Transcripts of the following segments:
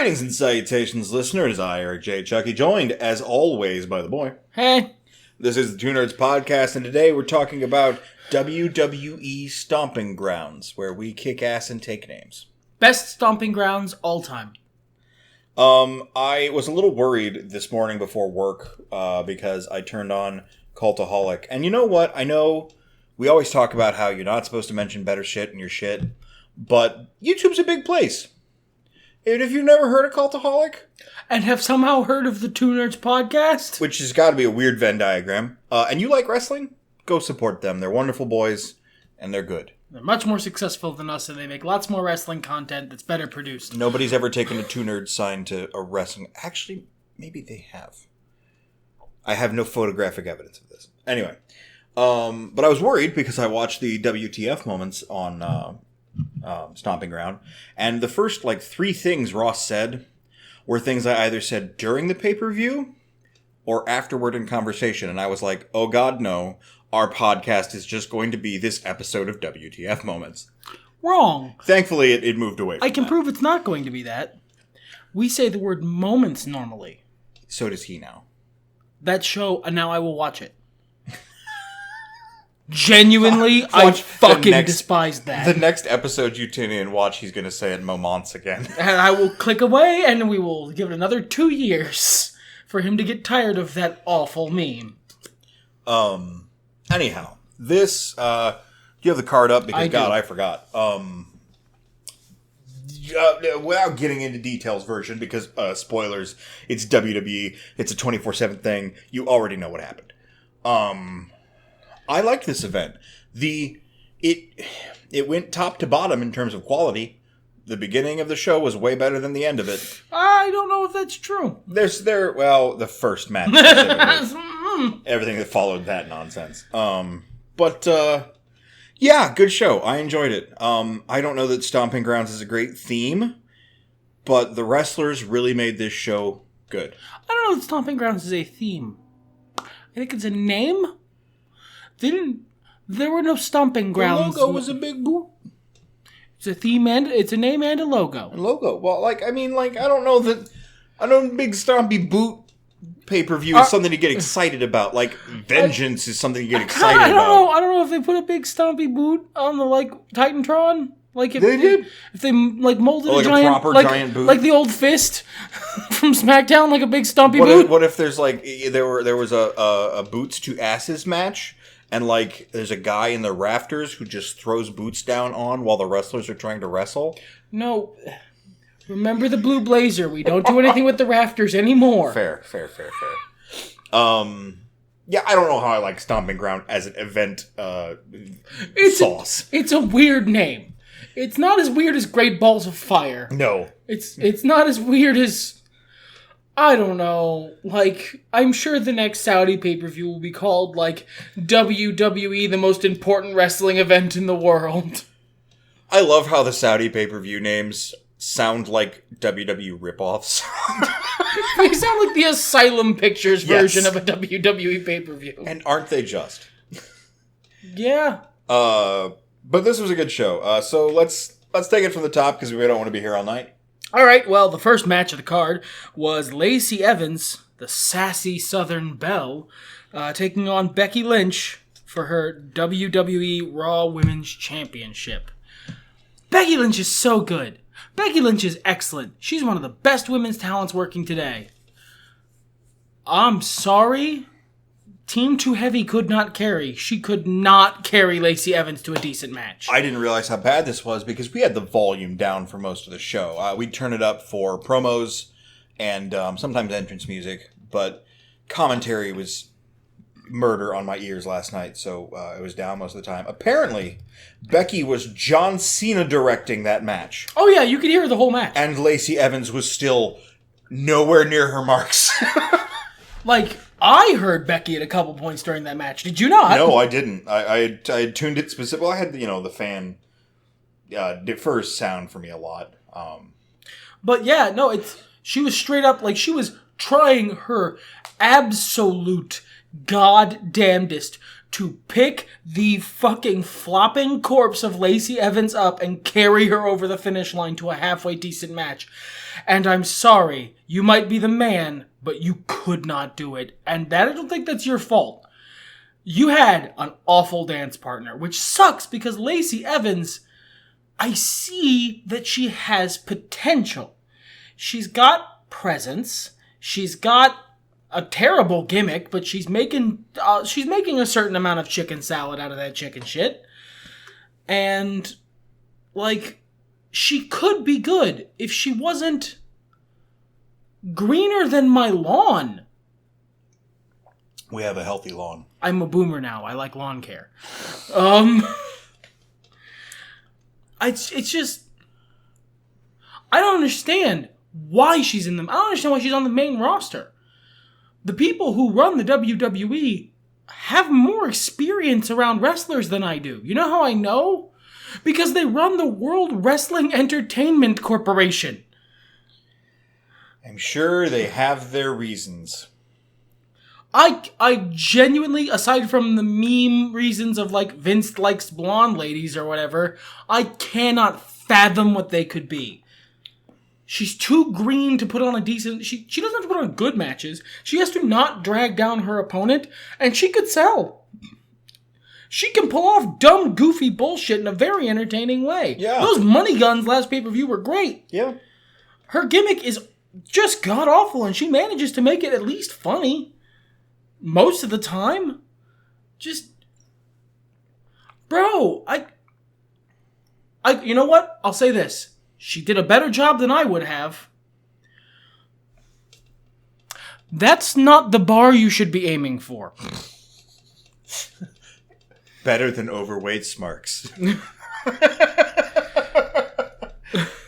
Greetings and salutations, listeners. I, Eric J. Chucky, joined, as always, by the boy. Hey. This is the Two Nerds Podcast, and today we're talking about WWE Stomping Grounds, where we kick ass and take names. Best stomping grounds all time. I was a little worried this morning before work, because I turned on Cultaholic. And you know what? I know we always talk about how you're not supposed to mention better shit in your shit, but YouTube's a big place. And if you've never heard of Cultaholic... And have somehow heard of the Two Nerds Podcast? Which has got to be a weird Venn diagram. And you like wrestling? Go support them. They're wonderful boys, and they're good. They're much more successful than us, and they make lots more wrestling content that's better produced. Nobody's ever taken a Two Nerds sign to a wrestling... Actually, maybe they have. I have no photographic evidence of this. Anyway. But I was worried because I watched the WTF moments on... Stomping Ground, and the first three things Ross said were things I either said during the pay-per-view or afterward in conversation, and I was like, oh god no, our podcast is just going to be this episode of WTF moments. Wrong. Thankfully it moved away from I can prove it's not going to be that. We say the word moments normally. So does he now. That show, and now I will watch it. Genuinely, I fucking despise that. The next episode you tune in and watch, he's going to say it moments again. And I will click away, and we will give it another 2 years for him to get tired of that awful meme. Anyhow, this, you have the card up because, I forgot. Without getting into details version, because, spoilers, it's WWE, it's a 24/7 thing, you already know what happened. I liked this event. It went top to bottom in terms of quality. The beginning of the show was way better than the end of it. I don't know if that's true. The first match. Everything that followed that nonsense. Yeah, good show. I enjoyed it. I don't know that Stomping Grounds is a great theme, but the wrestlers really made this show good. I don't know that Stomping Grounds is a theme. I think it's a name. There were no stomping grounds. The logo was a big boot. It's a theme and it's a name and a logo. Well, I don't know that. I know big stompy boot pay-per-view is something to get excited about. Vengeance is something to get excited about. I don't know if they put a big stompy boot on the Titantron. If they did. If they molded a giant, proper giant boot, like the old fist from SmackDown, like a big stompy boot. What if there's there was a boots to asses match? And, there's a guy in the rafters who just throws boots down on while the wrestlers are trying to wrestle? No. Remember the blue blazer. We don't do anything with the rafters anymore. Fair. Yeah, I don't know how I like Stomping Ground as an event sauce. It's a weird name. It's not as weird as Great Balls of Fire. No. It's not as weird as... I don't know, I'm sure the next Saudi pay-per-view will be called, WWE, the most important wrestling event in the world. I love how the Saudi pay-per-view names sound like WWE ripoffs. They sound like the Asylum Pictures version of a WWE pay-per-view. And aren't they just? Yeah. But this was a good show. So let's take it from the top, because we don't want to be here all night. All right, well, the first match of the card was Lacey Evans, the sassy Southern Belle, taking on Becky Lynch for her WWE Raw Women's Championship. Becky Lynch is so good. Becky Lynch is excellent. She's one of the best women's talents working today. I'm sorry. Team Too Heavy could not carry. She could not carry Lacey Evans to a decent match. I didn't realize how bad this was because we had the volume down for most of the show. We'd turn it up for promos and sometimes entrance music, but commentary was murder on my ears last night, so it was down most of the time. Apparently, Becky was John Cena directing that match. Oh yeah, you could hear the whole match. And Lacey Evans was still nowhere near her marks. I heard Becky at a couple points during that match. Did you not? No, I didn't. I had tuned it specifically. Well, I had, the fan differs sound for me a lot. But yeah, no, she was straight up, she was trying her absolute goddamnedest to pick the fucking flopping corpse of Lacey Evans up and carry her over the finish line to a halfway decent match. And I'm sorry, you might be the man, but you could not do it. And that, I don't think that's your fault. You had an awful dance partner, which sucks because Lacey Evans, I see that she has potential. She's got presence. She's got a terrible gimmick, but she's making a certain amount of chicken salad out of that chicken shit. And, like, she could be good if she wasn't greener than my lawn. We have a healthy lawn. I'm a boomer now. I like lawn care. It's just, I don't understand why she's in them. I don't understand why she's on the main roster. The people who run the WWE have more experience around wrestlers than I do. You know how I know? Because they run the World Wrestling Entertainment Corporation. I'm sure they have their reasons. I genuinely, aside from the meme reasons of, like, Vince likes blonde ladies or whatever, I cannot fathom what they could be. She's too green to put on a decent... She doesn't have to put on good matches. She has to not drag down her opponent, and she could sell. She can pull off dumb, goofy bullshit in a very entertaining way. Yeah. Those money guns last pay-per-view were great. Yeah. Her gimmick is just god-awful, and she manages to make it at least funny. Most of the time. Just... Bro, you know what? I'll say this. She did a better job than I would have. That's not the bar you should be aiming for. Better than overweight smarks.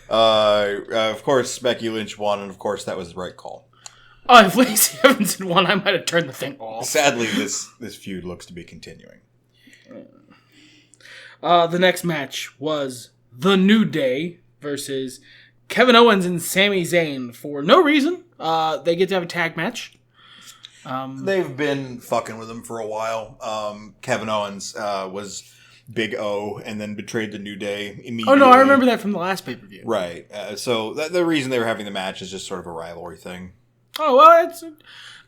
Of course, Becky Lynch won, and of course that was the right call. Oh, if Lacey Evans had won, I might have turned the thing off. Sadly, this feud looks to be continuing. The next match was The New Day versus Kevin Owens and Sami Zayn for no reason. They get to have a tag match. They've been fucking with him for a while. Kevin Owens was Big O and then betrayed the New Day immediately. Oh, no, I remember that from the last pay-per-view. Right. So the reason they were having the match is just sort of a rivalry thing. Oh, well, it's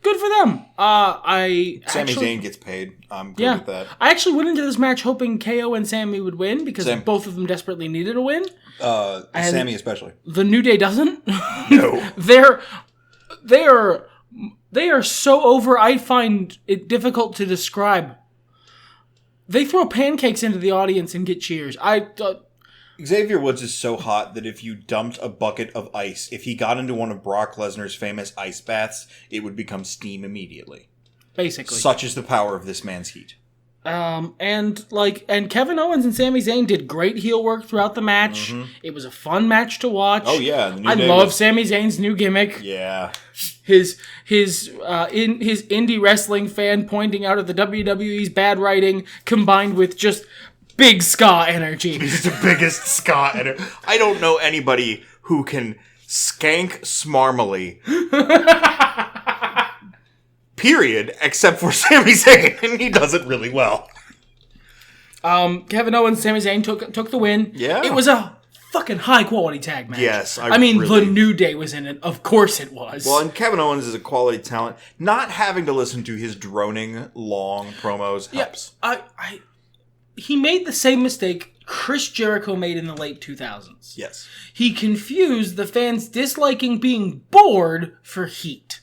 good for them. Sami Zayn gets paid. I'm good with that. I actually went into this match hoping KO and Sami would win because both of them desperately needed a win. Sami especially. The New Day doesn't. No. They are so over, I find it difficult to describe. They throw pancakes into the audience and get cheers. Xavier Woods is so hot that if you dumped a bucket of ice, if he got into one of Brock Lesnar's famous ice baths, it would become steam immediately. Basically. Such is the power of this man's heat. And Kevin Owens and Sami Zayn did great heel work throughout the match. Mm-hmm. It was a fun match to watch. Oh yeah, I love Sami Zayn's new gimmick. Yeah, his indie wrestling fan pointing out of the WWE's bad writing combined with just big ska energy. He's the biggest ska energy. I don't know anybody who can skank smarmily. Period, except for Sami Zayn, and he does it really well. Kevin Owens, Sami Zayn took the win. Yeah. It was a fucking high-quality tag match. Yes. The New Day was in it. Of course it was. Well, and Kevin Owens is a quality talent. Not having to listen to his droning, long promos helps. He made the same mistake Chris Jericho made in the late 2000s. Yes. He confused the fans disliking being bored for heat.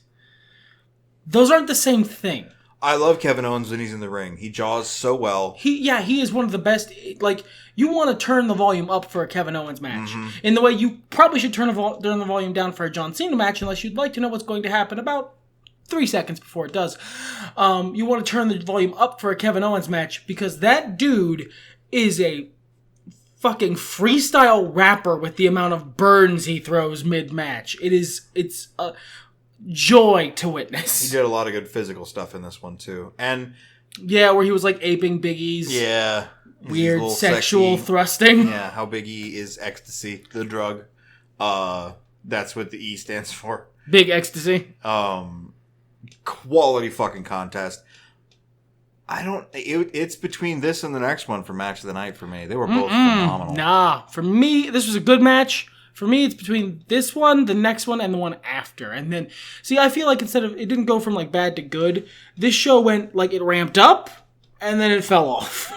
Those aren't the same thing. I love Kevin Owens when he's in the ring. He jaws so well. He is one of the best. Like, you want to turn the volume up for a Kevin Owens match. Mm-hmm. In the way you probably should turn the volume down for a John Cena match unless you'd like to know what's going to happen about 3 seconds before it does. You want to turn the volume up for a Kevin Owens match because that dude is a fucking freestyle rapper with the amount of burns he throws mid-match. It's a joy to witness. He did a lot of good physical stuff in this one too. And yeah, where he was like aping Big E's weird sexual thrusting. Yeah, how Big E is ecstasy, the drug. That's what the E stands for. Big ecstasy. Quality fucking contest. It's between this and the next one for match of the night for me. They were both phenomenal. Nah, for me, this was a good match. For me, it's between this one, the next one, and the one after. And then, see, I feel like it didn't go from like bad to good. This show went like it ramped up, and then it fell off.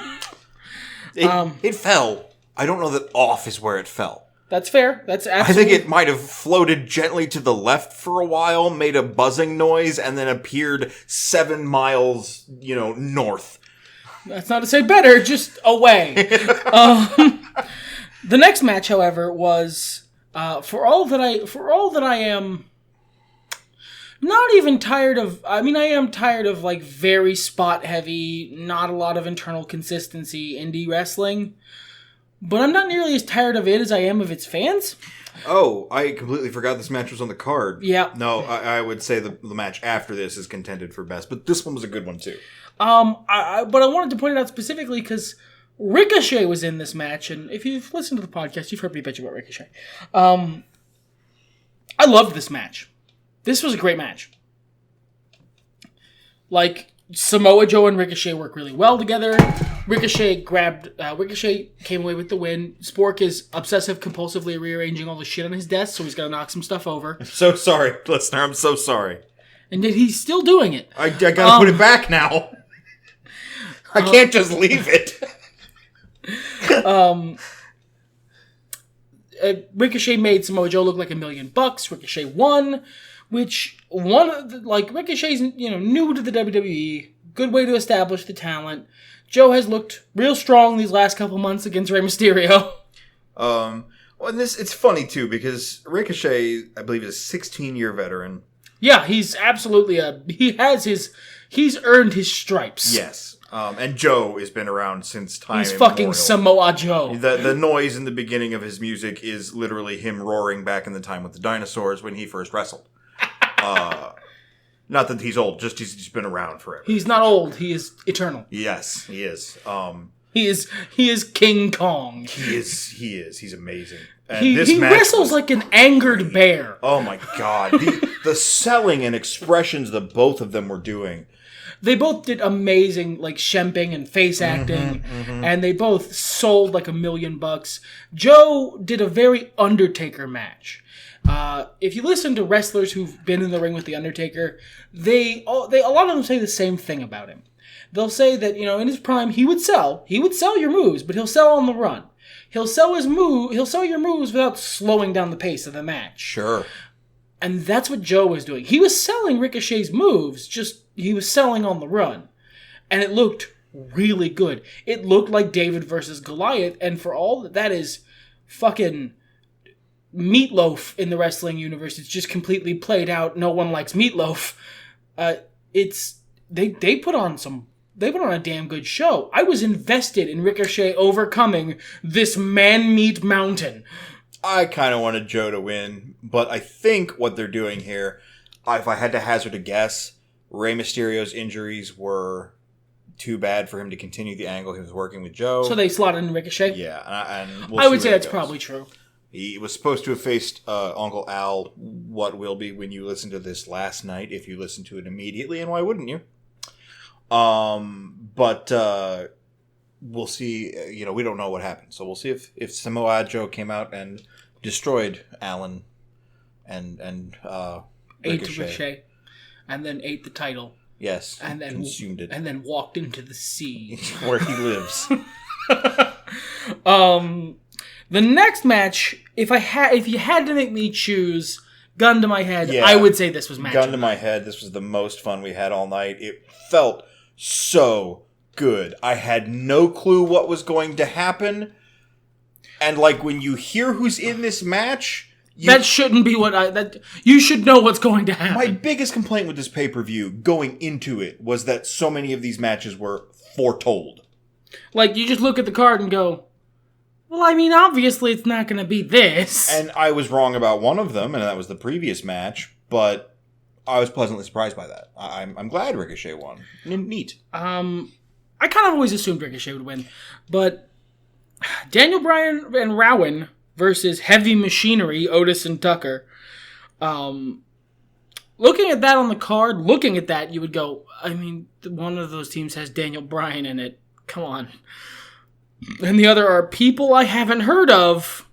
It fell. I don't know that off is where it fell. That's fair. That's absolutely. I think it might have floated gently to the left for a while, made a buzzing noise, and then appeared 7 miles, north. That's not to say better, just away. The next match, however, was for all that I am not even tired of. I mean, I am tired of like very spot heavy, not a lot of internal consistency indie wrestling. But I'm not nearly as tired of it as I am of its fans. Oh, I completely forgot this match was on the card. Yeah. No, I would say the match after this is contended for best, but this one was a good one too. But I wanted to point it out specifically because Ricochet was in this match, and if you've listened to the podcast, you've heard me bitch about Ricochet. I loved this match. This was a great match. Like, Samoa Joe and Ricochet work really well together. Ricochet came away with the win. Spork is obsessive-compulsively rearranging all the shit on his desk, so he's got to knock some stuff over. I'm so sorry, listener. I'm so sorry. And yet he's still doing it. I gotta put it back now. I can't just leave it. Ricochet made Samoa Joe look like $1 million. Ricochet won, Ricochet's new to the WWE. Good way to establish the talent. Joe has looked real strong these last couple months against Rey Mysterio. And it's funny too because Ricochet, I believe, is a 16-year veteran. Yeah, he's absolutely he's earned his stripes. Yes. And Joe has been around since time He's immemorial. fucking Samoa Joe. The noise in the beginning of his music is literally him roaring back in the time with the dinosaurs when he first wrestled. Not that he's old, just he's just been around forever. He's not old. He is eternal. Yes, he is. He is King Kong. He is. He's amazing. And he wrestles like an angered bear. Oh my god. The selling and expressions that both of them were doing. They both did amazing, like, shemping and face acting, and they both sold like $1 million. Joe did a very Undertaker match. If you listen to wrestlers who've been in the ring with the Undertaker, a lot of them say the same thing about him. They'll say that, in his prime, he would sell your moves, but he'll sell on the run. He'll sell your moves without slowing down the pace of the match. Sure. And that's what Joe was doing. He was selling Ricochet's moves, just he was selling on the run. And it looked really good. It looked like David versus Goliath, and for all that is fucking Meatloaf in the wrestling universe, it's just completely played out. No one likes Meatloaf. They put on a damn good show. I was invested in Ricochet overcoming this man-meat mountain. I kind of wanted Joe to win, but I think what they're doing here, if I had to hazard a guess, Rey Mysterio's injuries were too bad for him to continue the angle he was working with Joe. So they slotted in Ricochet? Yeah, and I would say that's probably true. He was supposed to have faced Uncle Al, what will be when you listen to this last night, if you listen to it immediately, and why wouldn't you? But we'll see. We don't know what happened, so we'll see if Samoa Joe came out and destroyed Allen and ate Ricochet, and then ate the title. Yes, and then consumed it, and then walked into the sea where he lives. The next match, if you had to make me choose, gun to my head, I would say this was match. Gun to my head, this was the most fun we had all night. It felt so good. I had no clue what was going to happen. And when you hear who's in this match, that shouldn't be you should know what's going to happen. My biggest complaint with this pay-per-view going into it was that so many of these matches were foretold. You just look at the card and go, well, I mean, obviously it's not going to be this. And I was wrong about one of them, and that was the previous match, but I was pleasantly surprised by that. I'm glad Ricochet won. Neat. I kind of always assumed Ricochet would win, but Daniel Bryan and Rowan versus Heavy Machinery, Otis and Tucker. looking at that on the card, looking at that, you would go, I mean, one of those teams has Daniel Bryan in it. Come on. And the other are people I haven't heard of.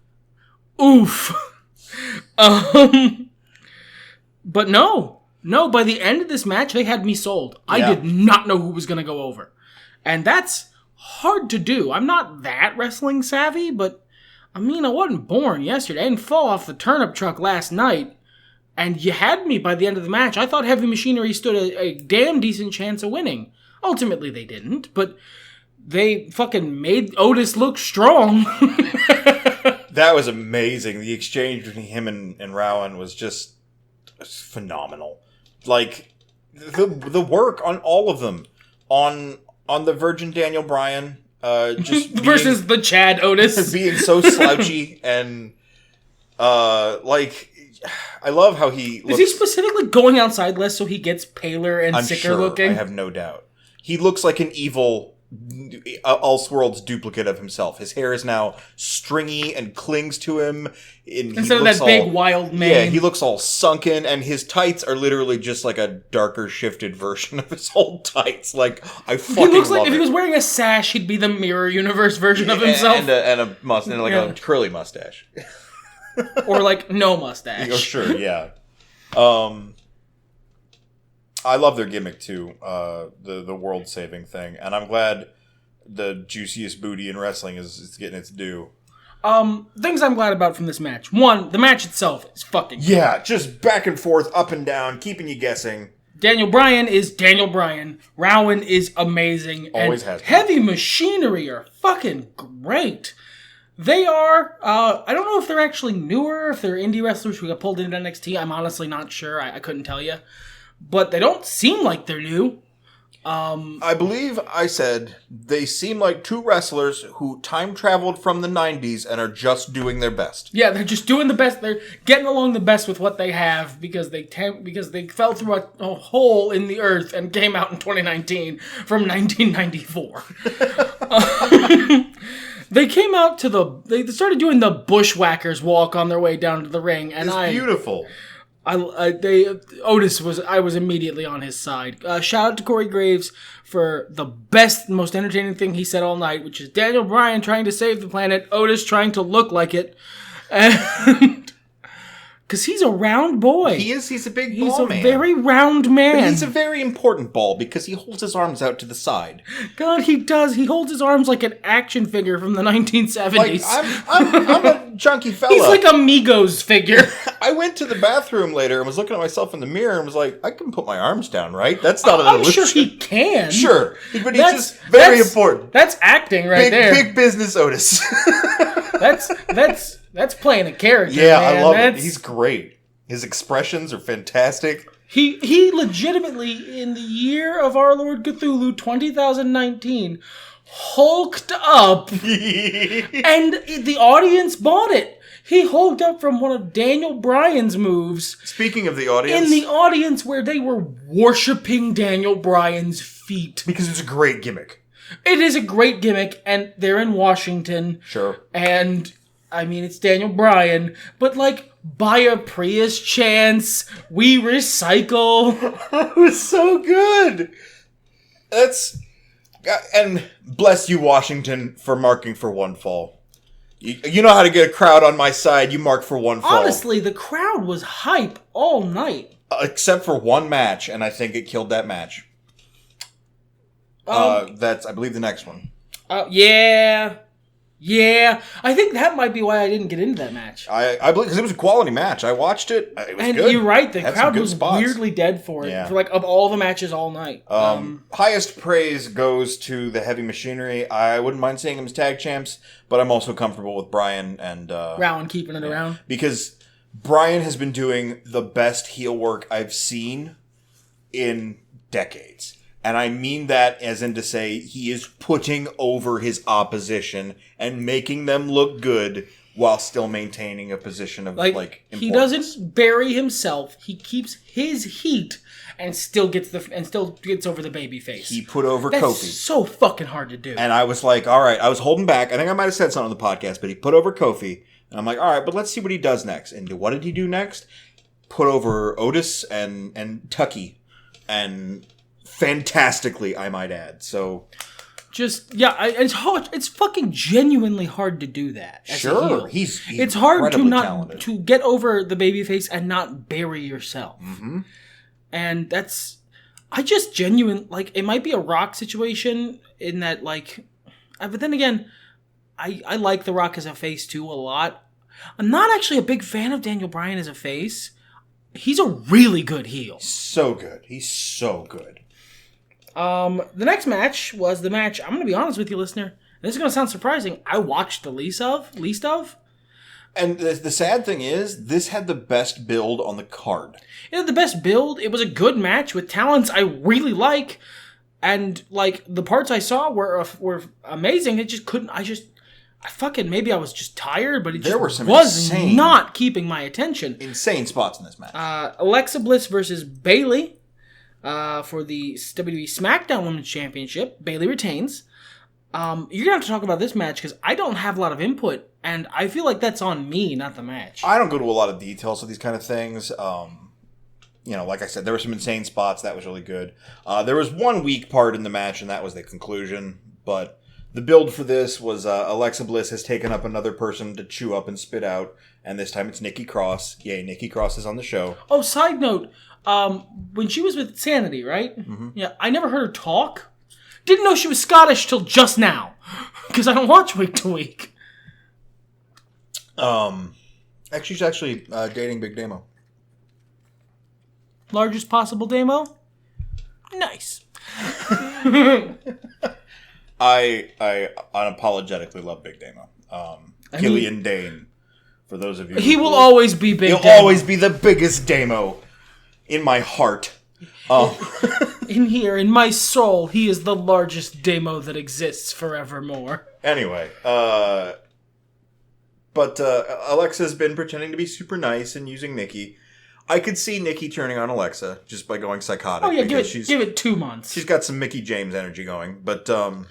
Oof. But no, by the end of this match, they had me sold. I did not know who was going to go over. And that's hard to do. I'm not that wrestling savvy, but I mean, I wasn't born yesterday. I didn't fall off the turnip truck last night. And you had me by the end of the match. I thought Heavy Machinery stood a damn decent chance of winning. Ultimately, they didn't, but they fucking made Otis look strong. That was amazing. The exchange between him and Rowan was just phenomenal. Like, the work on all of them. On the Virgin Daniel Bryan, just versus the Chad Otis. Being so slouchy and, like... I love how he looks... Is he specifically going outside less so he gets paler and sicker looking? I have no doubt. He looks like an evil Elseworlds duplicate of himself. His hair is now stringy and clings to him. Instead of that big wild mane. Yeah, he looks all sunken, and his tights are literally just like a darker shifted version of his old tights. Like, I fucking love it. He looks like if he was wearing a sash, he'd be the Mirror Universe version of himself. And a curly mustache. Or, like, no mustache. Oh, sure, yeah. I love their gimmick, too. The world-saving thing. And I'm glad the juiciest booty in wrestling is getting its due. Things I'm glad about from this match. One, the match itself is fucking cool. Yeah, just back and forth, up and down, keeping you guessing. Daniel Bryan is Daniel Bryan. Rowan is amazing. Always has been. Heavy Machinery are fucking great. They are, I don't know if they're actually newer, if they're indie wrestlers who got pulled into NXT. I'm honestly not sure. I couldn't tell you. But they don't seem like they're new. I believe I said they seem like two wrestlers who time traveled from the 90s and are just doing their best. Yeah, they're just doing the best. They're getting along the best with what they have because they fell through a hole in the earth and came out in 2019 from 1994. They came out they started doing the Bushwhackers walk on their way down to the ring, and it's beautiful. I was immediately on his side. Shout out to Corey Graves for the best, most entertaining thing he said all night, which is Daniel Bryan trying to save the planet, Otis trying to look like it, and because he's a round boy. He is. He's a big ball man. He's a very round man. But he's a very important ball because he holds his arms out to the side. God, he does. He holds his arms like an action figure from the 1970s. Like, I'm a junky fella. He's like a Migos figure. I went to the bathroom later and was looking at myself in the mirror and was like, I can put my arms down, right? That's not an illusion. I'm sure he can. Sure. But he's just very important. That's acting right there. Big business Otis. That's playing a character. Yeah, man. I love it. He's great. His expressions are fantastic. He legitimately, in the year of our Lord Cthulhu, 2019, hulked up, and the audience bought it. He hulked up from one of Daniel Bryan's moves. Speaking of the audience. In the audience where they were worshipping Daniel Bryan's feet. Because it's a great gimmick. It is a great gimmick, and they're in Washington. Sure. And, I mean, it's Daniel Bryan, but, like, buy a Prius chance, we recycle. It was so good. And bless you, Washington, for marking for one fall. You know how to get a crowd on my side, you mark for one fall. Honestly, the crowd was hype all night. Except for one match, and I think it killed that match. That's, I believe, the next one. Yeah. I think that might be why I didn't get into that match. I believe, because it was a quality match. I watched it. It was good. And you're right, the crowd was weirdly dead for it. Yeah. For, like, of all the matches all night. Highest praise goes to the Heavy Machinery. I wouldn't mind seeing them as tag champs, but I'm also comfortable with Bryan and... Rowan keeping it around. Because Bryan has been doing the best heel work I've seen in decades. And I mean that as in to say he is putting over his opposition and making them look good while still maintaining a position of, like importance. He doesn't bury himself. He keeps his heat and still gets over the baby face. He put over That's Kofi. So fucking hard to do. And I was like, all right, I was holding back. I think I might have said something on the podcast, but he put over Kofi. And I'm like, all right, but let's see what he does next. And what did he do next? put over Otis and Tucky, and fantastically, I might add. So, it's hard. It's fucking genuinely hard to do that. As a heel. He's it's hard to not talented. To get over the babyface and not bury yourself. Mm-hmm. And that's, I just genuine like it might be a Rock situation in that like, but then again, I like The Rock as a face too a lot. I'm not actually a big fan of Daniel Bryan as a face. He's a really good heel. So good. He's so good. The next match was the match, I'm going to be honest with you, listener. This is going to sound surprising. I watched the least of. And the sad thing is, this had the best build on the card. It had the best build. It was a good match with talents I really like. And, like, the parts I saw were amazing. It just couldn't, maybe I was just tired, but it just was not keeping my attention. Insane spots in this match. Alexa Bliss versus Bayley for the WWE SmackDown Women's Championship. Bayley retains. You're going to have to talk about this match because I don't have a lot of input, and I feel like that's on me, not the match. I don't go to a lot of details of these kind of things. Like I said, there were some insane spots. That was really good. There was one weak part in the match, and that was the conclusion. But the build for this was Alexa Bliss has taken up another person to chew up and spit out, and this time it's Nikki Cross. Yay, Nikki Cross is on the show. Oh, side note, when she was with Sanity, right? Mm-hmm. Yeah, I never heard her talk. Didn't know she was Scottish till just now, because I don't watch week to week. She's actually dating Big Damo. Largest possible Damo? Nice. I unapologetically love Big Damo. Killian Dane, for those of you. He will always be Big Damo. He'll always be the biggest Damo in my heart. In here, in my soul, he is the largest Damo that exists forevermore. Anyway, but Alexa's been pretending to be super nice and using Nikki. I could see Nikki turning on Alexa just by going psychotic. Oh yeah, give it 2 months. She's got some Mickie James energy going, but honestly,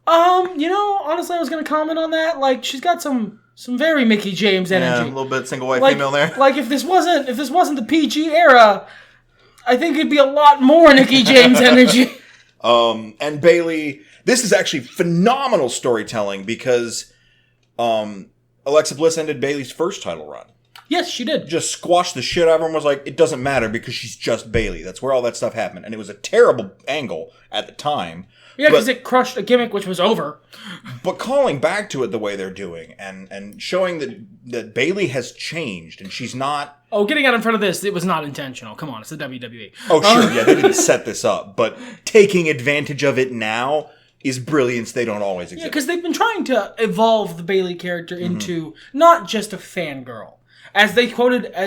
I was going to comment on that. Like, she's got some very Mickie James energy. Yeah, a little bit single white female there. Like, if this wasn't the PG era, I think it'd be a lot more Mickie James energy. And Bayley, this is actually phenomenal storytelling because Alexa Bliss ended Bayley's first title run. Yes, she did. Just squashed the shit out of him. Was like, it doesn't matter because she's just Bayley. That's where all that stuff happened. And it was a terrible angle at the time. Yeah, because it crushed a gimmick which was over. But calling back to it the way they're doing and showing that Bayley has changed and she's not... Oh, getting out in front of this, it was not intentional. Come on, it's the WWE. Oh, sure. Yeah, they didn't set this up. But taking advantage of it now is brilliance they don't always exhibit. Yeah, because they've been trying to evolve the Bayley character into not just a fangirl. As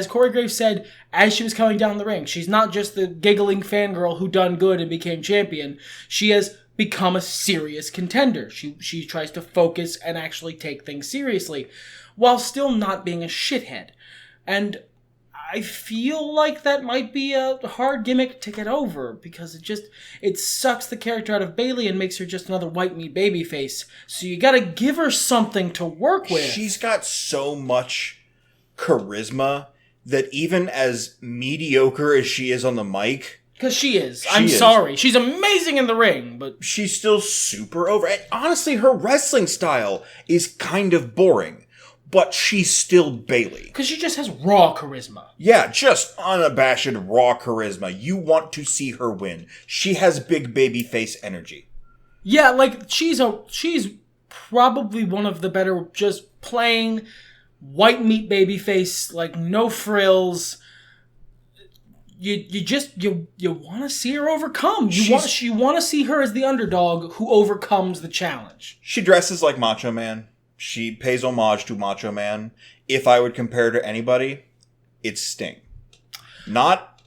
Corey Graves said, as she was coming down the ring, she's not just the giggling fangirl who done good and became champion. She has become a serious contender. She tries to focus and actually take things seriously, while still not being a shithead. And I feel like that might be a hard gimmick to get over, because it sucks the character out of Bayley and makes her just another white meat babyface. So you gotta give her something to work with. She's got so much charisma that even as mediocre as she is on the mic, because she is, sorry, she's amazing in the ring, but she's still super over. And honestly, her wrestling style is kind of boring, but she's still Bayley because she just has raw charisma. Yeah, just unabashed raw charisma. You want to see her win. She has big baby face energy. Yeah, like she's probably one of the better just plain white meat baby face, like no frills. You want to see her overcome. You want to see her as the underdog who overcomes the challenge. She dresses like Macho Man. She pays homage to Macho Man. If I would compare to anybody, it's Sting. Not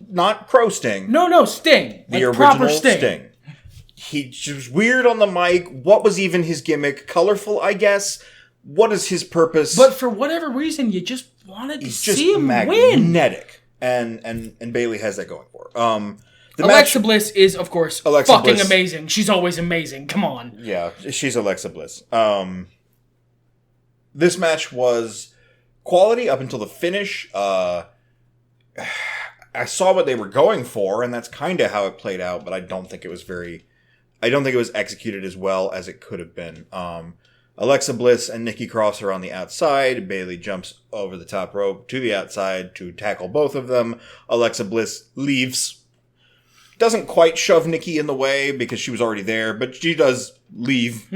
Crow Sting. No, Sting. The original Sting. He was weird on the mic. What was even his gimmick? Colorful, I guess. What is his purpose? But for whatever reason, you just wanted to see him win. Magnetic. And Bayley has that going for her. Alexa Bliss is, of course, fucking amazing. She's always amazing. Come on. Yeah, she's Alexa Bliss. This match was quality up until the finish. I saw what they were going for, and that's kind of how it played out, but I don't think it was executed as well as it could have been. Alexa Bliss and Nikki Cross are on the outside. Bayley jumps over the top rope to the outside to tackle both of them. Alexa Bliss leaves. Doesn't quite shove Nikki in the way because she was already there, but she does leave.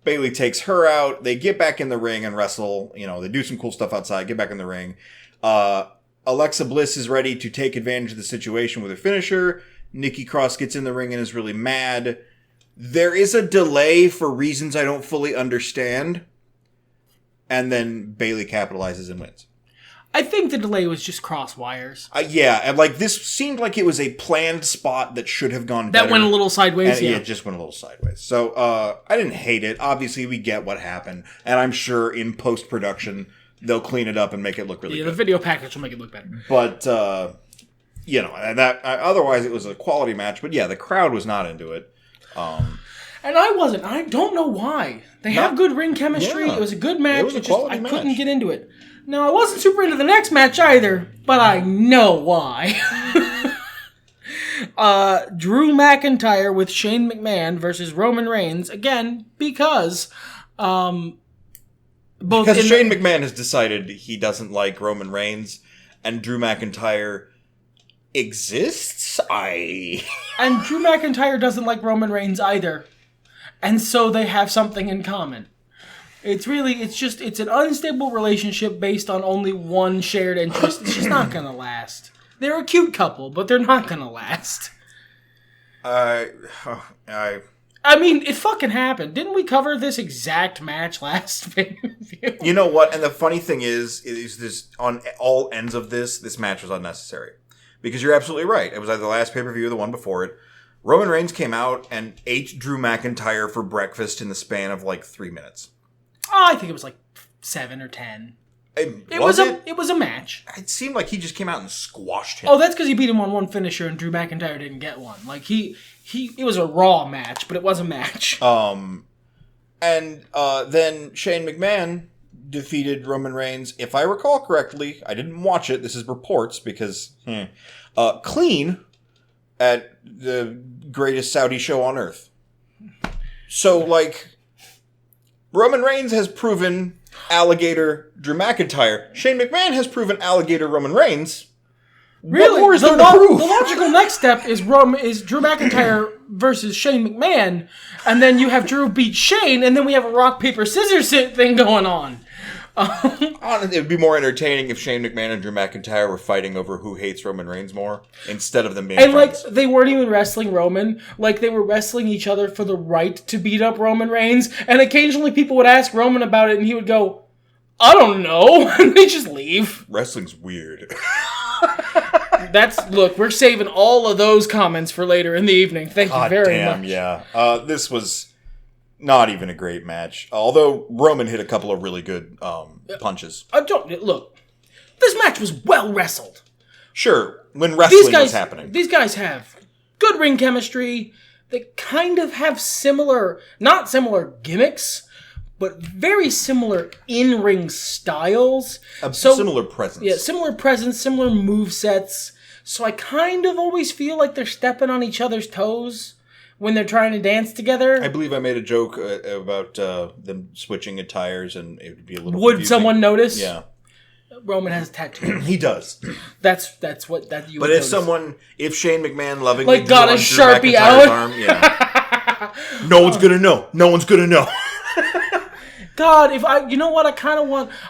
Bayley takes her out. They get back in the ring and wrestle. They do some cool stuff outside, get back in the ring. Alexa Bliss is ready to take advantage of the situation with her finisher. Nikki Cross gets in the ring and is really mad. There is a delay for reasons I don't fully understand. And then Bayley capitalizes and wins. I think the delay was just cross wires. Yeah, and this seemed like it was a planned spot that should have gone better. That went a little sideways, and, it just went a little sideways. So, I didn't hate it. Obviously, we get what happened. And I'm sure in post-production, they'll clean it up and make it look really good. The video package will make it look better. But, otherwise it was a quality match. But yeah, the crowd was not into it. And I wasn't. I don't know why. They have good ring chemistry. Yeah. It was a good match. It was a quality match. I couldn't get into it. Now, I wasn't super into the next match either, but I know why. Drew McIntyre with Shane McMahon versus Roman Reigns, again, because Shane McMahon has decided he doesn't like Roman Reigns, and Drew McIntyre exists? And Drew McIntyre doesn't like Roman Reigns either. And so they have something in common. It's an unstable relationship based on only one shared interest. It's just not gonna last. They're a cute couple, but they're not gonna last. I mean, it fucking happened. Didn't we cover this exact match last pay-per-view? You know what? And the funny thing is this on all ends of this match was unnecessary. Because you're absolutely right. It was either the last pay-per-view or the one before it. Roman Reigns came out and ate Drew McIntyre for breakfast in the span of 3 minutes. Oh, I think it was 7 or 10. It was a match. It seemed like he just came out and squashed him. Oh, that's because he beat him on one finisher and Drew McIntyre didn't get one. It was a Raw match, but it was a match. And then Shane McMahon defeated Roman Reigns, if I recall correctly. I didn't watch it. This is reports because clean at the greatest Saudi show on earth. So, Roman Reigns has proven alligator Drew McIntyre. Shane McMahon has proven alligator Roman Reigns. Really? What more is there to prove? The logical next step is Drew McIntyre versus Shane McMahon, and then you have Drew beat Shane, and then we have a rock, paper, scissors thing going on. It would be more entertaining if Shane McMahon and Drew McIntyre were fighting over who hates Roman Reigns more, instead of them being friends. They weren't even wrestling Roman. They were wrestling each other for the right to beat up Roman Reigns, and occasionally people would ask Roman about it, and he would go, I don't know, and they just leave. Wrestling's weird. Look, we're saving all of those comments for later in the evening. Thank you very much. Yeah. This was not even a great match. Although Roman hit a couple of really good punches. Look, this match was well wrestled. Sure, when wrestling was happening. These guys have good ring chemistry. They kind of have not similar gimmicks, but very similar in-ring styles. Similar presence. Yeah, similar presence, similar movesets. So I kind of always feel like they're stepping on each other's toes when they're trying to dance together. I believe I made a joke about them switching attires, and it would be a little Would confusing. someone notice? Yeah. Roman has a tattoo. He does. That's what that you. But would if notice. Shane McMahon lovingly got a Sharpie out, arm, yeah. No one's gonna know. No one's gonna know. God, you know what,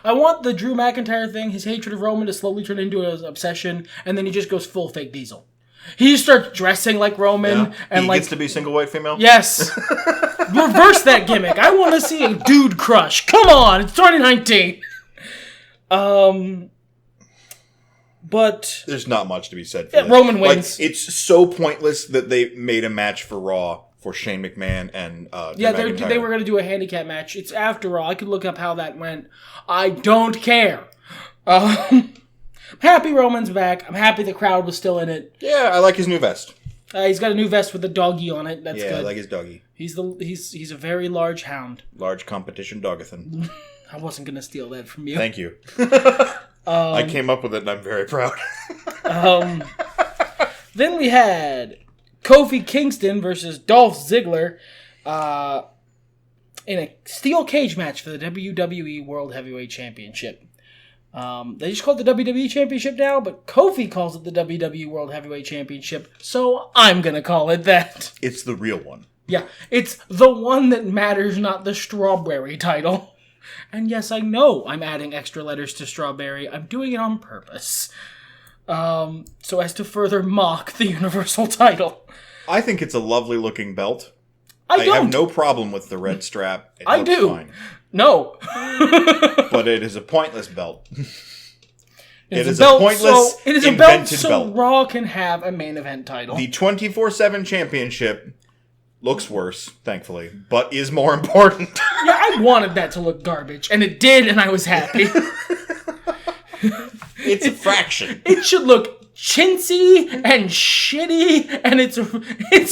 I want the Drew McIntyre thing, his hatred of Roman, to slowly turn into an obsession, and then he just goes full fake Diesel. He just starts dressing like Roman, and he gets to be single white female? Yes. Reverse that gimmick. I want to see a dude crush. Come on, it's 2019. But there's not much to be said for that. Roman wins. It's so pointless that they made a match for Raw for Shane McMahon and Drew McIntyre. They were going to do a handicap match. It's after Raw. I could look up how that went. I don't care. Happy Roman's back. I'm happy the crowd was still in it. Yeah, I like his new vest. He's got a new vest with a doggy on it. That's good. Yeah, I like his doggy. He's a very large hound. Large competition dogathon. I wasn't going to steal that from you. Thank you. I came up with it and I'm very proud. Then we had Kofi Kingston versus Dolph Ziggler in a steel cage match for the WWE World Heavyweight Championship. They just call it the WWE Championship now, but Kofi calls it the WWE World Heavyweight Championship, so I'm going to call it that. It's the real one. Yeah, it's the one that matters, not the strawberry title. And yes, I know I'm adding extra letters to strawberry. I'm doing it on purpose. So as to further mock the Universal title. I think it's a lovely looking belt. I don't. have no problem with the red strap. I looks do. Fine. No. But it is a pointless belt. It is a pointless, it is a belt so Raw can have a main event title. The 24/7 championship looks worse, thankfully, but is more important. Yeah, I wanted that to look garbage, and it did, and I was happy. It's a fraction. It should look chintzy and shitty, and it's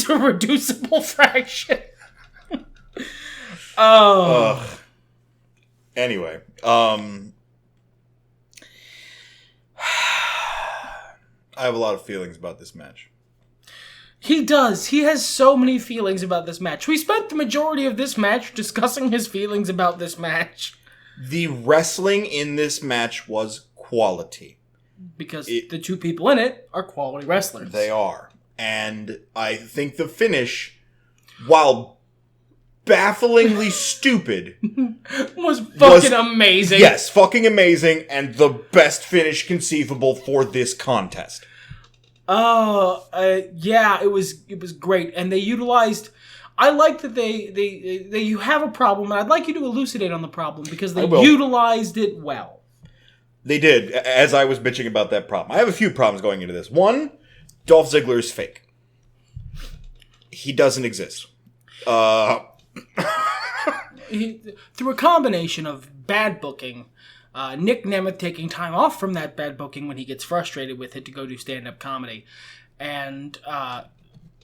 a reducible fraction. Oh. Anyway, I have a lot of feelings about this match. He does. He has so many feelings about this match. We spent the majority of this match discussing his feelings about this match. The wrestling in this match was quality. Because the two people in it are quality wrestlers. They are. And I think the finish, while bafflingly stupid, was fucking amazing. Yes, fucking amazing, and the best finish conceivable for this contest. Yeah, it was great, and they utilized. I like that they you have a problem, and I'd like you to elucidate on the problem because they utilized it well. They did, as I was bitching about that problem. I have a few problems going into this. One, Dolph Ziggler is fake. He doesn't exist. Through a combination of bad booking, Nick Nemeth taking time off from that bad booking when he gets frustrated with it to go do stand-up comedy, and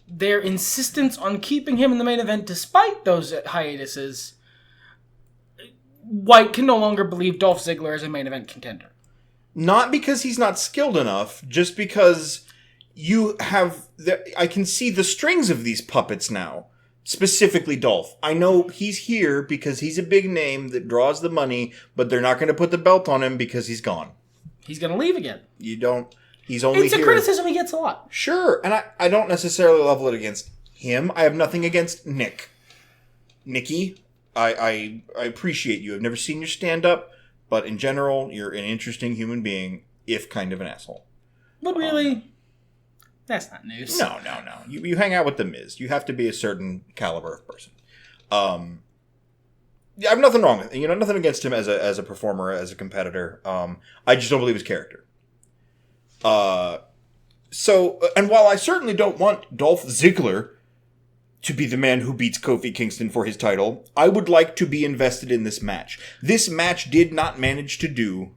their insistence on keeping him in the main event despite those hiatuses, White can no longer believe Dolph Ziggler is a main event contender. Not because he's not skilled enough, just because you have... I can see the strings of these puppets now. Specifically Dolph. I know he's here because he's a big name that draws the money, but they're not going to put the belt on him because he's gone. He's going to leave again. You don't... He's only It's a criticism he gets a lot. Sure, and I don't necessarily level it against him. I have nothing against Nikki. I appreciate you. I've never seen your stand-up, but in general, you're an interesting human being, if kind of an asshole. But really, that's not news. No. You hang out with The Miz. You have to be a certain caliber of person. I have nothing wrong with it. Nothing against him as a performer, as a competitor. I just don't believe his character. And while I certainly don't want Dolph Ziggler to be the man who beats Kofi Kingston for his title, I would like to be invested in this match. This match did not manage to do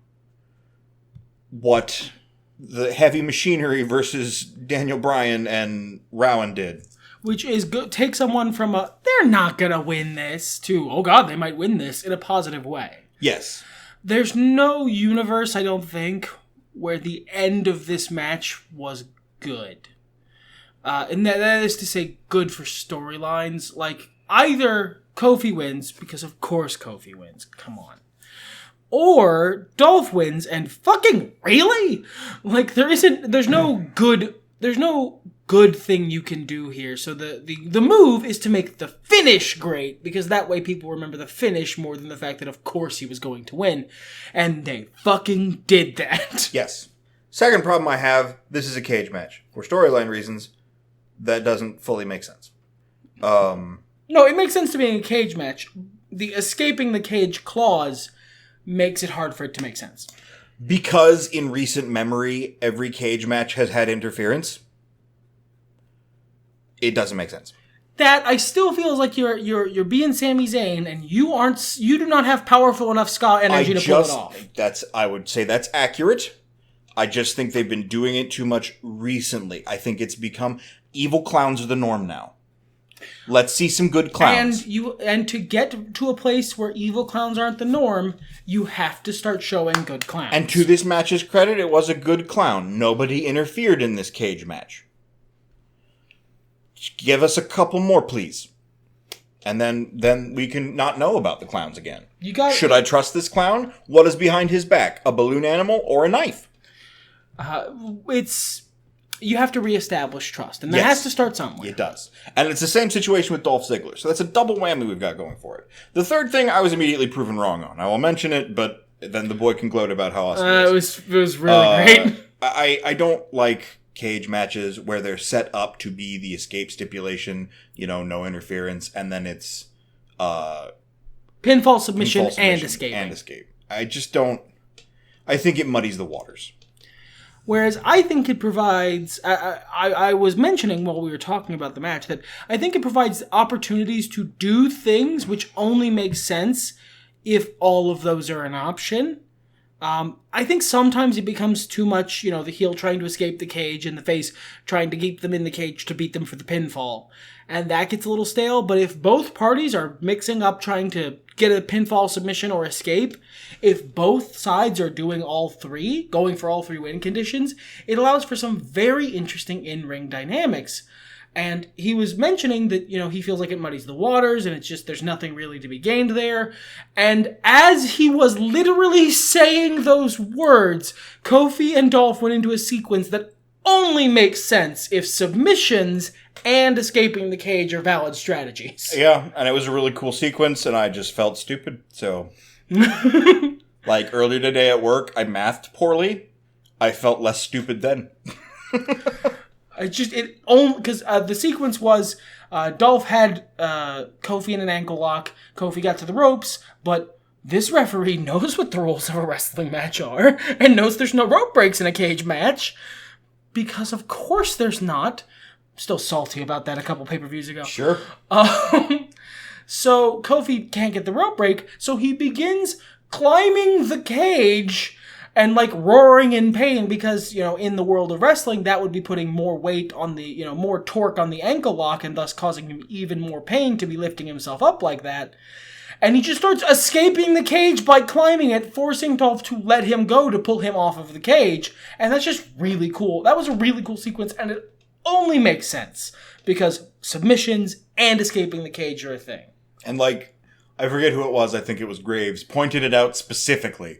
what the Heavy Machinery versus Daniel Bryan and Rowan did. Which is good. Take someone from they're not going to win this, to, oh God, they might win this in a positive way. Yes. There's no universe, I don't think, where the end of this match was good. And that is to say good for storylines. Like, either Kofi wins, because of course Kofi wins, come on. Or Dolph wins, and fucking really? Like, there's no good thing you can do here. So the move is to make the finish great, because that way people remember the finish more than the fact that of course he was going to win. And they fucking did that. Yes. Second problem I have, this is a cage match. For storyline reasons, that doesn't fully make sense. No, it makes sense to be in a cage match. The escaping the cage clause makes it hard for it to make sense. Because in recent memory, every cage match has had interference. It doesn't make sense. That I still feels like you're being Sami Zayn, and you do not have powerful enough ska energy to pull it off. I would say that's accurate. I just think they've been doing it too much recently. I think it's become evil clowns are the norm now. Let's see some good clowns. And to get to a place where evil clowns aren't the norm, you have to start showing good clowns. And to this match's credit, it was a good clown. Nobody interfered in this cage match. Just give us a couple more, please. And then we can not know about the clowns again. Should I trust this clown? What is behind his back? A balloon animal or a knife? You have to reestablish trust, and that has to start somewhere. It does. And it's the same situation with Dolph Ziggler. So that's a double whammy we've got going for it. The third thing I was immediately proven wrong on. I will mention it, but then the boy can gloat about how awesome it is. It was really great. I don't like cage matches where they're set up to be the escape stipulation, no interference, and then it's pinfall submission and escape. I just don't. I think it muddies the waters. Whereas I think it provides, I was mentioning while we were talking about the match, that I think it provides opportunities to do things which only make sense if all of those are an option. I think sometimes it becomes too much, the heel trying to escape the cage and the face trying to keep them in the cage to beat them for the pinfall. And that gets a little stale, but if both parties are mixing up trying to get a pinfall submission or escape, if both sides are doing all three, going for all three win conditions, it allows for some very interesting in-ring dynamics. And he was mentioning that, he feels like it muddies the waters and it's just, there's nothing really to be gained there. And as he was literally saying those words, Kofi and Dolph went into a sequence that only makes sense if submissions and escaping the cage are valid strategies. Yeah, and it was a really cool sequence, and I just felt stupid, so... Like, earlier today at work, I mathed poorly. I felt less stupid then. Because the sequence was, Dolph had Kofi in an ankle lock, Kofi got to the ropes, but this referee knows what the rules of a wrestling match are, and knows there's no rope breaks in a cage match, because of course there's not. Still salty about that a couple pay-per-views ago. Sure. So Kofi can't get the rope break, so he begins climbing the cage and roaring in pain because, in the world of wrestling, that would be putting more weight on the, more torque on the ankle lock and thus causing him even more pain to be lifting himself up like that. And he just starts escaping the cage by climbing it, forcing Dolph to let him go to pull him off of the cage. And that's just really cool. That was a really cool sequence, and it only makes sense because submissions and escaping the cage are a thing. And I forget who it was, I think it was Graves, pointed it out specifically.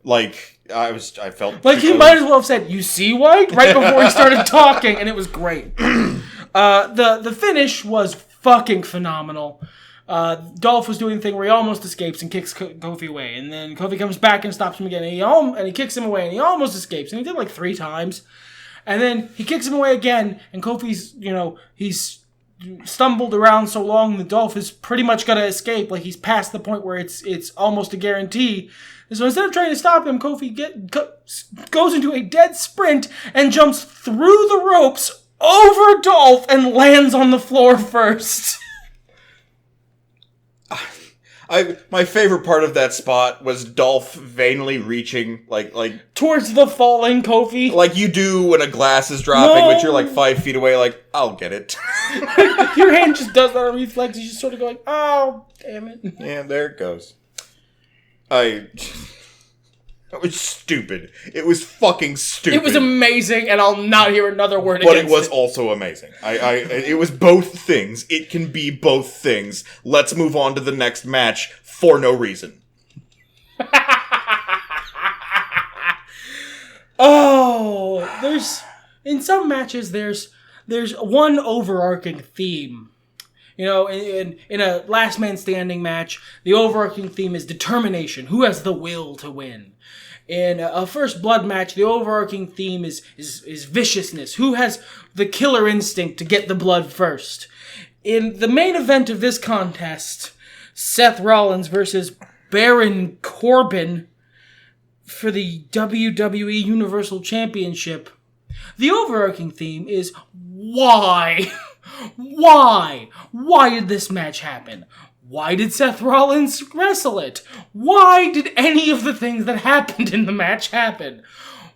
I felt... he might as well have said, "You see, White?" right before he started talking, and it was great. The finish was fucking phenomenal. Dolph was doing the thing where he almost escapes and kicks Kofi away, and then Kofi comes back and stops him again, and he kicks him away, and he almost escapes, and he did 3 times. And then he kicks him away again, and Kofi's, he's stumbled around so long that Dolph is pretty much going to escape. He's past the point where it's almost a guarantee. And so instead of trying to stop him, Kofi goes into a dead sprint and jumps through the ropes over Dolph and lands on the floor first. My favorite part of that spot was Dolph vainly reaching, towards the falling Kofi. Like you do when a glass is dropping, but you're 5 feet away, I'll get it. Your hand just does that on reflex. You just sort of go oh, damn it. Yeah, there it goes. It was stupid. It was fucking stupid. It was amazing, and I'll not hear another word against it. But it was also amazing. It was both things. It can be both things. Let's move on to the next match for no reason. In some matches, there's one overarching theme. In a last man standing match, the overarching theme is determination. Who has the will to win? In a first blood match, the overarching theme is viciousness. Who has the killer instinct to get the blood first? In the main event of this contest, Seth Rollins versus Baron Corbin for the WWE Universal Championship, the overarching theme is why? Why? Why did this match happen? Why did Seth Rollins wrestle it? Why did any of the things that happened in the match happen?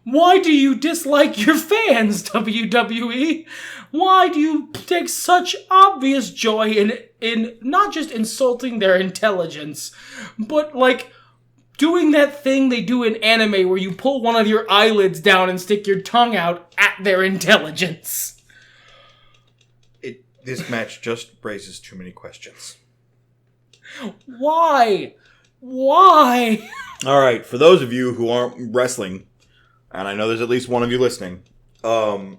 Why do you dislike your fans, WWE? Why do you take such obvious joy in not just insulting their intelligence, but like doing that thing they do in anime where you pull one of your eyelids down and stick your tongue out at their intelligence? This match just raises too many questions. Why? Why? All right, for those of you who aren't wrestling, and I know there's at least one of you listening, Baron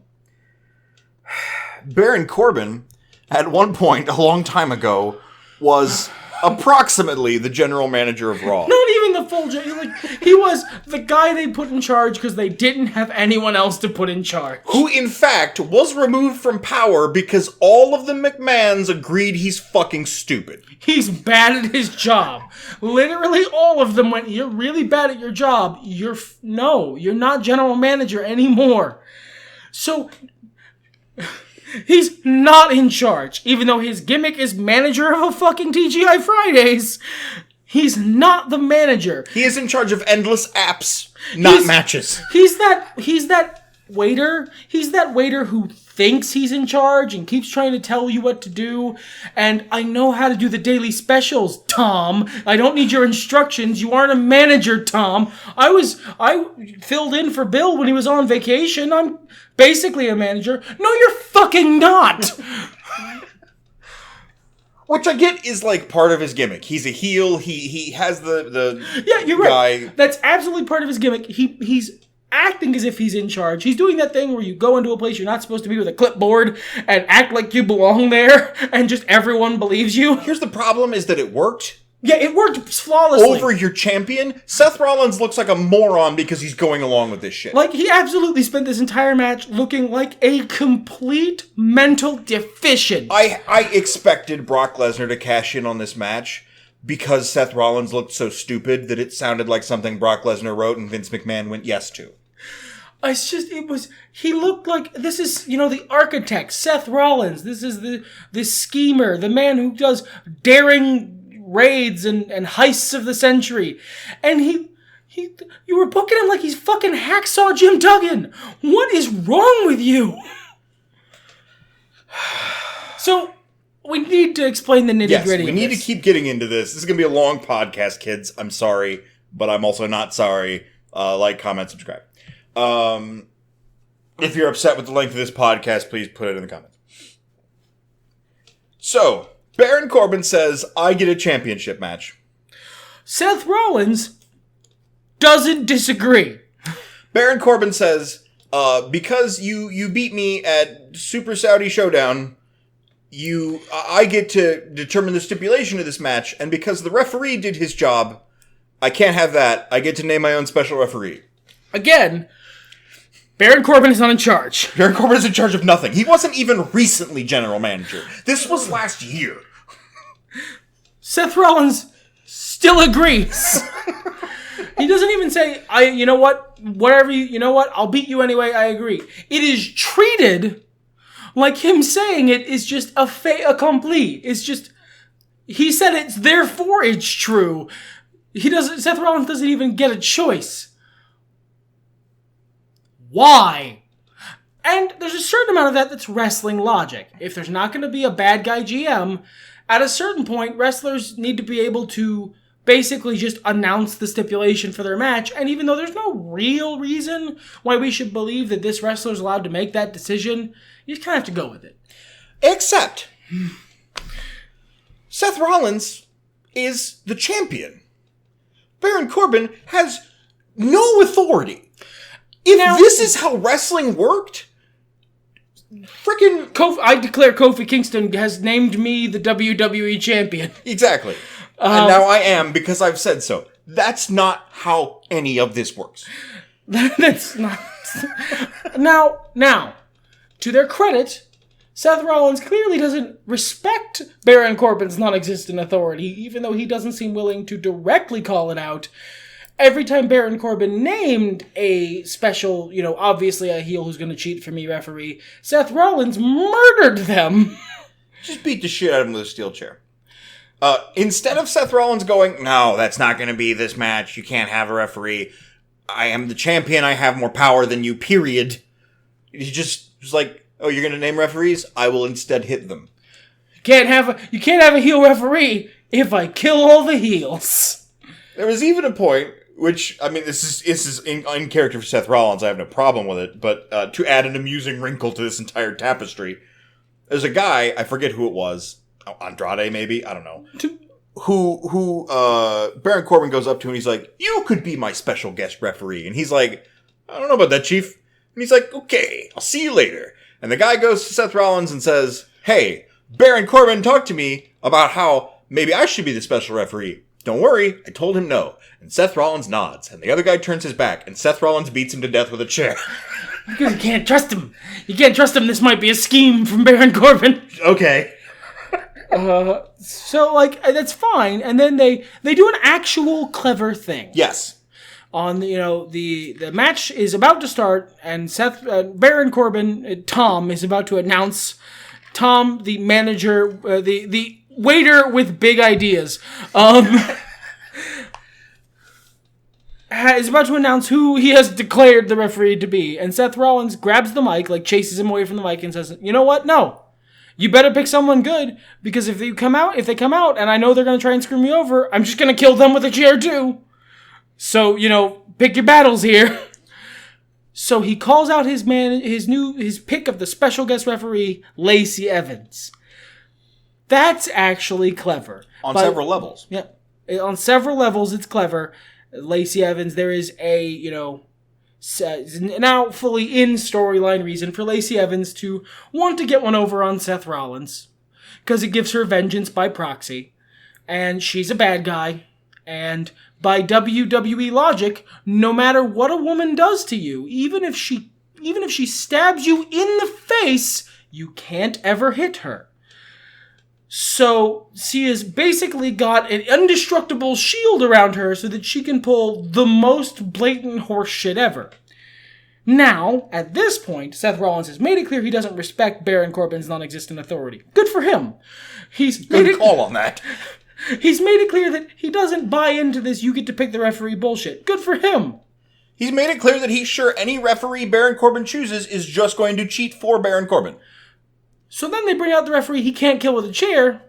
Corbin, at one point, a long time ago, was approximately the general manager of Raw. Not even the full... he was the guy they put in charge because they didn't have anyone else to put in charge. Who, in fact, was removed from power because all of the McMahons agreed he's fucking stupid. He's bad at his job. Literally all of them went, you're really bad at your job. You're not general manager anymore. So... he's not in charge, even though his gimmick is manager of a fucking TGI Fridays. He's not the manager. He is in charge of endless apps, not matches. He's that waiter. He's that waiter who thinks he's in charge and keeps trying to tell you what to do. And I know how to do the daily specials, Tom. I don't need your instructions. You aren't a manager, Tom. I filled in for Bill when he was on vacation. I'm basically a manager. No, you're fucking not. Which I get is like part of his gimmick. He's a heel. He has the yeah, you're guy. Right. That's absolutely part of his gimmick. He's acting as if he's in charge. He's doing that thing where you go into a place you're not supposed to be with a clipboard and act like you belong there and just everyone believes you. Here's the problem is that it worked. Yeah, it worked flawlessly. Over your champion, Seth Rollins looks like a moron because he's going along with this shit. Like, he absolutely spent this entire match looking like a complete mental deficient. I expected Brock Lesnar to cash in on this match because Seth Rollins looked so stupid that it sounded like something Brock Lesnar wrote and Vince McMahon went yes to. He looked like, this is, the architect, Seth Rollins. This is the schemer, the man who does daring raids and heists of the century. And you were booking him like he's fucking Hacksaw Jim Duggan. What is wrong with you? So, we need to explain the nitty-gritty. Yes, we need to keep getting into this. This is going to be a long podcast, kids. I'm sorry, but I'm also not sorry. Like, comment, subscribe. If you're upset with the length of this podcast, please put it in the comments. So, Baron Corbin says, I get a championship match. Seth Rollins doesn't disagree. Baron Corbin says, because you beat me at Super Saudi Showdown, I get to determine the stipulation of this match, and because the referee did his job, I can't have that. I get to name my own special referee. Again, Baron Corbin is not in charge. Baron Corbin is in charge of nothing. He wasn't even recently general manager. This was last year. Seth Rollins still agrees. He doesn't even say, I'll beat you anyway, I agree. It is treated like him saying it is just a fait accompli. It's just, he said it's, therefore it's true. Seth Rollins doesn't even get a choice. Why? And there's a certain amount of that that's wrestling logic. If there's not going to be a bad guy GM, at a certain point, wrestlers need to be able to basically just announce the stipulation for their match. And even though there's no real reason why we should believe that this wrestler's allowed to make that decision, you just kind of have to go with it. Except, Seth Rollins is the champion. Baron Corbin has no authority. If this is how wrestling worked, freaking... I declare Kofi Kingston has named me the WWE champion. Exactly. And now I am because I've said so. That's not how any of this works. That's not... Now, to their credit, Seth Rollins clearly doesn't respect Baron Corbin's non-existent authority, even though he doesn't seem willing to directly call it out. Every time Baron Corbin named a special, obviously a heel who's going to cheat for me referee, Seth Rollins murdered them. Just beat the shit out of him with a steel chair. Instead of Seth Rollins going, no, that's not going to be this match. You can't have a referee. I am the champion. I have more power than you, period. He just was like, Oh, you're going to name referees? I will instead hit them. You can't have a heel referee if I kill all the heels. There was even a point, which, I mean, this is in character for Seth Rollins, I have no problem with it, but to add an amusing wrinkle to this entire tapestry, there's a guy, I forget who it was, Andrade maybe, I don't know, who Baron Corbin goes up to and he's like, you could be my special guest referee. And he's like, I don't know about that, Chief. And he's like, okay, I'll see you later. And the guy goes to Seth Rollins and says, hey, Baron Corbin talked to me about how maybe I should be the special referee. Don't worry, I told him no. And Seth Rollins nods, and the other guy turns his back, and Seth Rollins beats him to death with a chair. Because you can't trust him. You can't trust him. This might be a scheme from Baron Corbin. Okay. So, like, that's fine. And then they do an actual clever thing. Yes. On the match is about to start, and Baron Corbin, Tom, is about to announce. Tom, the manager, the waiter with big ideas, is about to announce who he has declared the referee to be. And Seth Rollins grabs the mic, like chases him away from the mic, and says, "You know what? No. You better pick someone good, because if they come out, and I know they're going to try and screw me over, I'm just going to kill them with a chair too. So, pick your battles here." So he calls out his pick of the special guest referee, Lacey Evans. That's actually clever. On several levels. Yeah. On several levels, it's clever. Lacey Evans, there is a, now fully in storyline reason for Lacey Evans to want to get one over on Seth Rollins, because it gives her vengeance by proxy. And she's a bad guy. And by WWE logic, no matter what a woman does to you, even if she stabs you in the face, you can't ever hit her. So she has basically got an indestructible shield around her so that she can pull the most blatant horse shit ever. Now, at this point, Seth Rollins has made it clear he doesn't respect Baron Corbin's non-existent authority. Good for him. Good call on that. He's made it clear that he doesn't buy into this you get to pick the referee bullshit. Good for him. He's made it clear that he's sure any referee Baron Corbin chooses is just going to cheat for Baron Corbin. So then they bring out the referee he can't kill with a chair.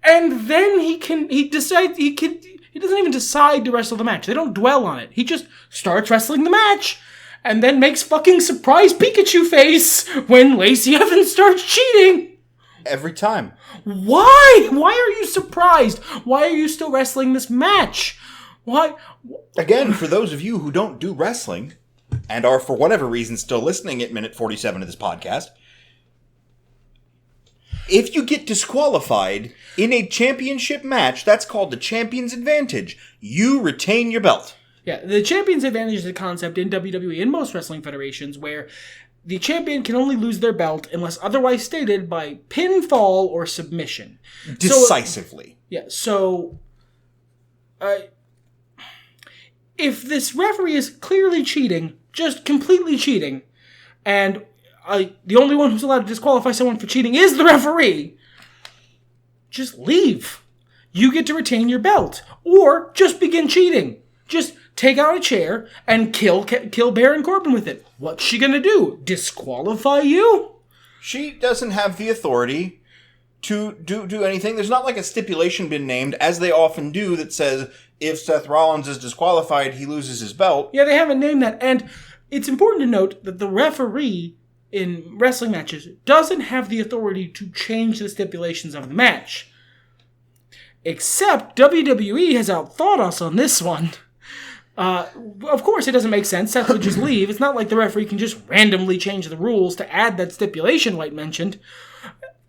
And then he doesn't even decide to wrestle the match. They don't dwell on it. He just starts wrestling the match and then makes fucking surprise Pikachu face when Lacey Evans starts cheating. Every time. Why? Why are you surprised? Why are you still wrestling this match? Why? Again, for those of you who don't do wrestling and are for whatever reason still listening at minute 47 of this podcast, if you get disqualified in a championship match, that's called the champion's advantage. You retain your belt. Yeah, the champion's advantage is a concept in WWE and most wrestling federations where the champion can only lose their belt unless otherwise stated by pinfall or submission. Decisively. So if this referee is clearly cheating, just completely cheating, and the only one who's allowed to disqualify someone for cheating is the referee, just leave. You get to retain your belt. Or just begin cheating. Just take out a chair and kill Baron Corbin with it. What's she gonna do? Disqualify you? She doesn't have the authority to do anything. There's not like a stipulation been named, as they often do, that says if Seth Rollins is disqualified, he loses his belt. Yeah, they haven't named that. And it's important to note that the referee in wrestling matches doesn't have the authority to change the stipulations of the match. Except WWE has outthought us on this one. Of course, it doesn't make sense. Seth would just leave. It's not like the referee can just randomly change the rules to add that stipulation White mentioned.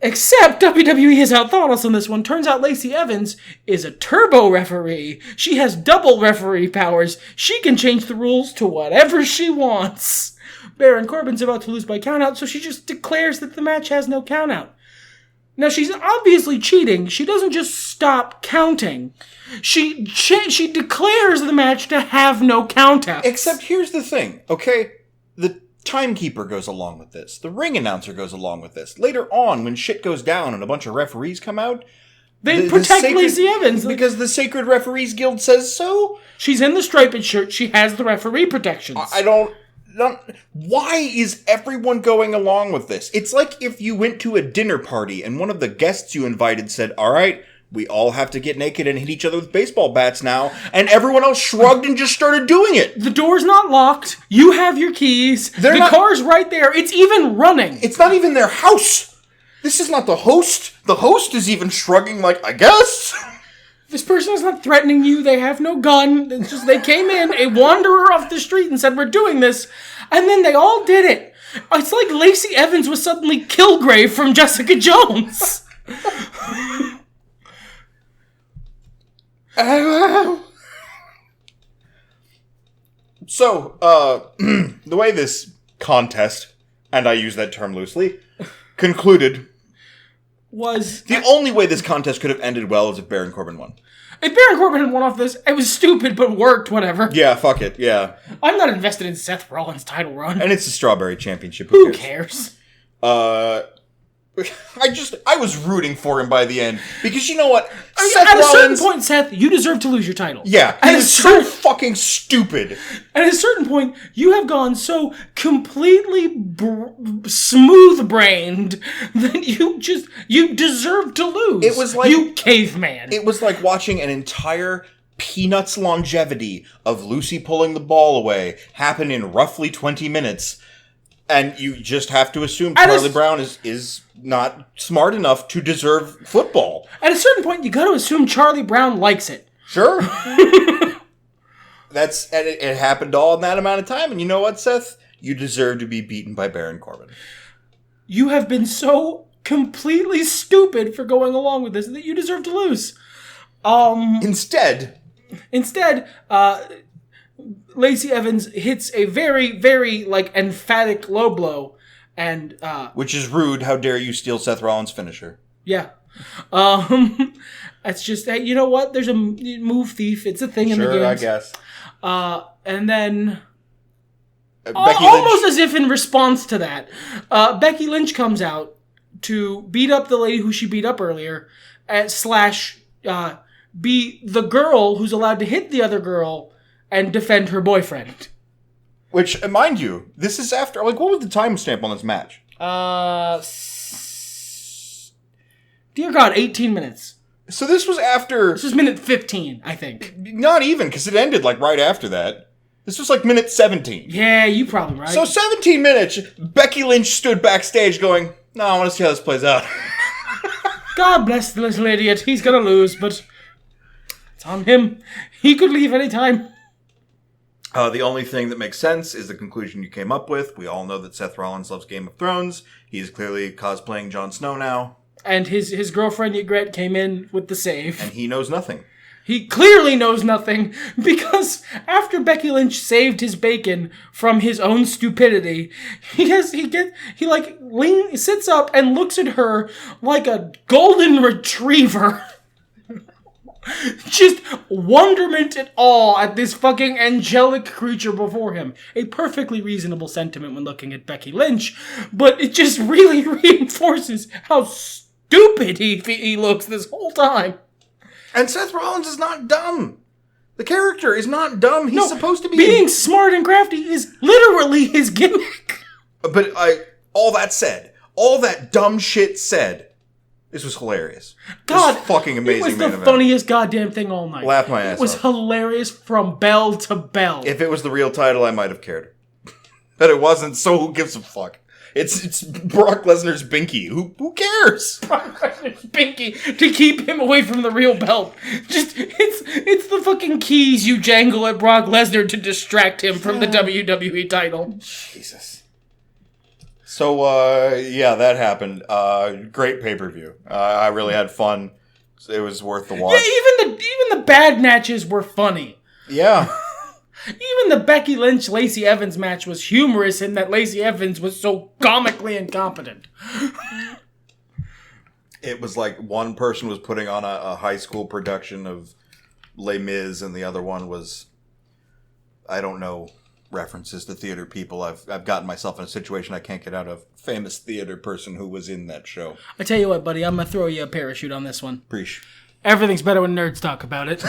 Except WWE has outthought us on this one. Turns out Lacey Evans is a turbo referee. She has double referee powers. She can change the rules to whatever she wants. Baron Corbin's about to lose by countout, so she just declares that the match has no countout. Now, she's obviously cheating. She doesn't just stop counting. She declares the match to have no countout. Except here's the thing, okay? The timekeeper goes along with this. The ring announcer goes along with this. Later on, when shit goes down and a bunch of referees come out, they protect Lacey Evans. Because the Sacred Referees Guild says so. She's in the striped shirt. She has the referee protections. Why is everyone going along with this? It's like if you went to a dinner party and one of the guests you invited said, all right, we all have to get naked and hit each other with baseball bats now, and everyone else shrugged and just started doing it. The door's not locked. You have your keys. The car's right there. It's even running. It's not even their house. This is not the host. The host is even shrugging like, I guess. This person is not threatening you. They have no gun. It's just they came in, a wanderer off the street, and said, we're doing this. And then they all did it. It's like Lacey Evans was suddenly Kilgrave from Jessica Jones. So, the way this contest, and I use that term loosely, concluded was... The only way this contest could have ended well is if Baron Corbin won. If Baron Corbin had won off this, it was stupid, but worked, whatever. Yeah, fuck it, yeah. I'm not invested in Seth Rollins' title run. And it's a Strawberry Championship. Who cares? I was rooting for him by the end. Because you know what? At a certain point, Seth, you deserve to lose your title. Yeah, he was so fucking stupid. At a certain point, you have gone so completely smooth-brained that you deserve to lose. It was like... You caveman. It was like watching an entire Peanuts longevity of Lucy pulling the ball away happen in roughly 20 minutes. And you just have to assume Charlie Brown is not smart enough to deserve football. At a certain point, you got to assume Charlie Brown likes it. Sure. It happened all in that amount of time. And you know what, Seth? You deserve to be beaten by Baron Corbin. You have been so completely stupid for going along with this that you deserve to lose. Instead, Lacey Evans hits a very, very, emphatic low blow, and, which is rude. How dare you steal Seth Rollins' finisher? Yeah. It's just, hey, you know what? There's a move thief. It's a thing in the games. Sure, I guess. And then, Becky almost Lynch. as if in response to that, Becky Lynch comes out to beat up the lady who she beat up earlier, be the girl who's allowed to hit the other girl and defend her boyfriend. Which, mind you, this is after... what was the timestamp on this match? Dear God, 18 minutes. So this was after... This was minute 15, I think. Not even, because it ended, right after that. This was, minute 17. Yeah, you probably right. So 17 minutes, Becky Lynch stood backstage going, no, I want to see how this plays out. God bless the little idiot. He's gonna lose, but it's on him. He could leave any time. The only thing that makes sense is the conclusion you came up with. We all know that Seth Rollins loves Game of Thrones. He's clearly cosplaying Jon Snow now. And his girlfriend, Ygritte, came in with the save. And he knows nothing. He clearly knows nothing, because after Becky Lynch saved his bacon from his own stupidity, he sits up and looks at her like a golden retriever. Just wonderment and awe at this fucking angelic creature before him. A perfectly reasonable sentiment when looking at Becky Lynch, but it just really reinforces how stupid he looks this whole time. And Seth Rollins is not dumb. The character is not dumb. He's supposed to be... Being smart and crafty is literally his gimmick. But all that said, all that dumb shit said... This was hilarious. God, this was fucking amazing. It was the funniest goddamn thing all night. Laugh my ass off. It was hilarious from bell to bell. If it was the real title, I might have cared. But it wasn't, so who gives a fuck? It's Brock Lesnar's Binky. Who cares? Brock Lesnar's Binky to keep him away from the real belt. It's the fucking keys you jangle at Brock Lesnar to distract him from the WWE title. Jesus. So, yeah, that happened. Great pay-per-view. I really had fun. It was worth the watch. Yeah, even the bad matches were funny. Yeah. Even the Becky Lynch-Lacey Evans match was humorous in that Lacey Evans was so comically incompetent. It was like one person was putting on a high school production of Les Mis, and the other one was, I don't know, references to theater people. I've gotten myself in a situation I can't get out of. Famous theater person who was in that show. I tell you what, buddy, I'm going to throw you a parachute on this one. Preach. Everything's better when nerds talk about it.